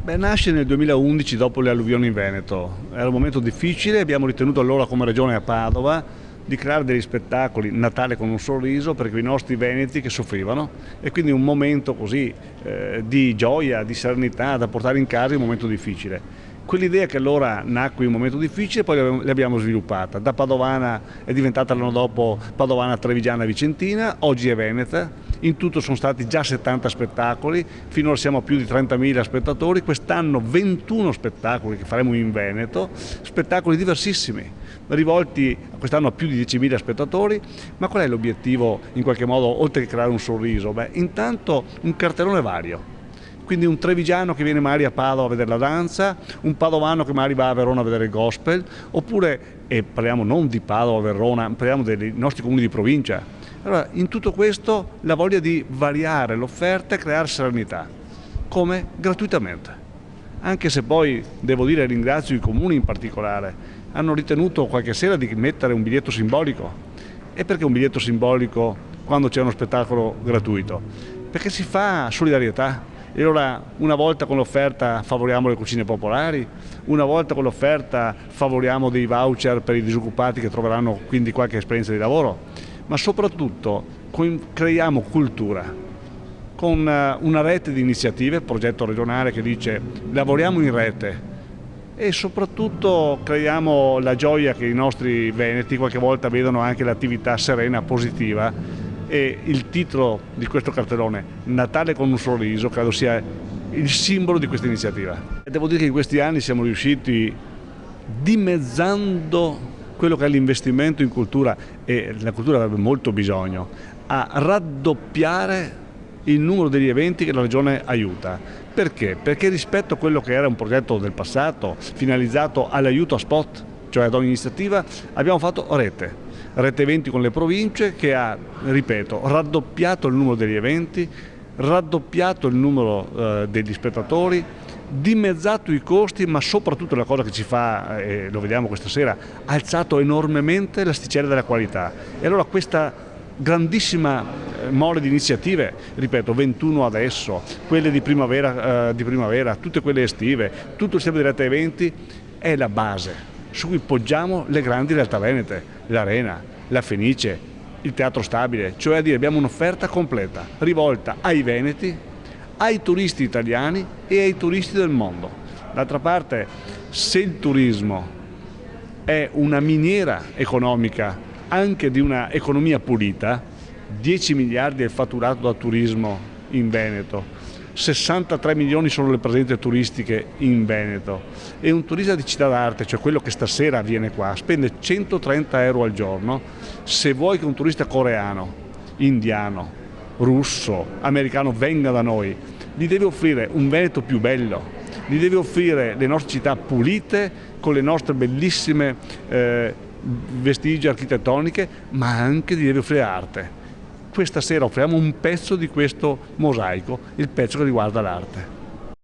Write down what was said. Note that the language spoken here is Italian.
Beh, nasce nel 2011 dopo le alluvioni in Veneto. Era un momento difficile, abbiamo ritenuto allora come regione a Padova di creare degli spettacoli Natale con un sorriso per quei nostri veneti che soffrivano e quindi un momento così di gioia, di serenità da portare in casa in un momento difficile. Quell'idea che allora nacque in un momento difficile poi l'abbiamo sviluppata. Da padovana è diventata l'anno dopo padovana, trevigiana, vicentina, oggi è veneta. In tutto sono stati già 70 spettacoli, finora siamo a più di 30.000 spettatori, quest'anno 21 spettacoli che faremo in Veneto, spettacoli diversissimi, rivolti quest'anno a più di 10.000 spettatori. Ma qual è l'obiettivo in qualche modo, oltre che creare un sorriso? Beh, intanto un cartellone vario. Quindi un trevigiano che viene magari a Padova a vedere la danza, un padovano che magari va a Verona a vedere il gospel, oppure, e parliamo non di Padova, Verona, parliamo dei nostri comuni di provincia. Allora, in tutto questo la voglia di variare l'offerta e creare serenità, come? Gratuitamente. Anche se poi, devo dire, ringrazio i comuni in particolare, hanno ritenuto qualche sera di mettere un biglietto simbolico. E perché un biglietto simbolico quando c'è uno spettacolo gratuito? Perché si fa solidarietà. E allora una volta con l'offerta favoriamo le cucine popolari, una volta con l'offerta favoriamo dei voucher per i disoccupati che troveranno quindi qualche esperienza di lavoro, ma soprattutto creiamo cultura con una rete di iniziative, progetto regionale che dice lavoriamo in rete e soprattutto creiamo la gioia che i nostri veneti qualche volta vedono anche l'attività serena, positiva. E il titolo di questo cartellone, Natale con un sorriso, credo sia il simbolo di questa iniziativa. Devo dire che in questi anni siamo riusciti, dimezzando quello che è l'investimento in cultura, e la cultura avrebbe molto bisogno, a raddoppiare il numero degli eventi che la Regione aiuta. Perché? Perché rispetto a quello che era un progetto del passato, finalizzato all'aiuto a spot, cioè ad ogni iniziativa, abbiamo fatto rete eventi con le province che ha, ripeto, raddoppiato il numero degli eventi, raddoppiato il numero degli spettatori, dimezzato i costi, ma soprattutto la cosa che ci fa, e lo vediamo questa sera, ha alzato enormemente l'asticella della qualità. E allora questa grandissima mole di iniziative, ripeto, 21 adesso, quelle di primavera, tutte quelle estive, tutto il sistema di rete eventi è la base su cui poggiamo le grandi realtà venete, l'Arena, la Fenice, il Teatro Stabile, cioè a dire abbiamo un'offerta completa, rivolta ai veneti, ai turisti italiani e ai turisti del mondo. D'altra parte, se il turismo è una miniera economica anche di una economia pulita, 10 miliardi è il fatturato da turismo in Veneto, 63 milioni sono le presenze turistiche in Veneto e un turista di città d'arte, cioè quello che stasera viene qua, spende 130 euro al giorno. Se vuoi che un turista coreano, indiano, russo, americano venga da noi, gli devi offrire un Veneto più bello, gli devi offrire le nostre città pulite con le nostre bellissime vestigie architettoniche, ma anche gli devi offrire arte. Questa sera offriamo un pezzo di questo mosaico, il pezzo che riguarda l'arte.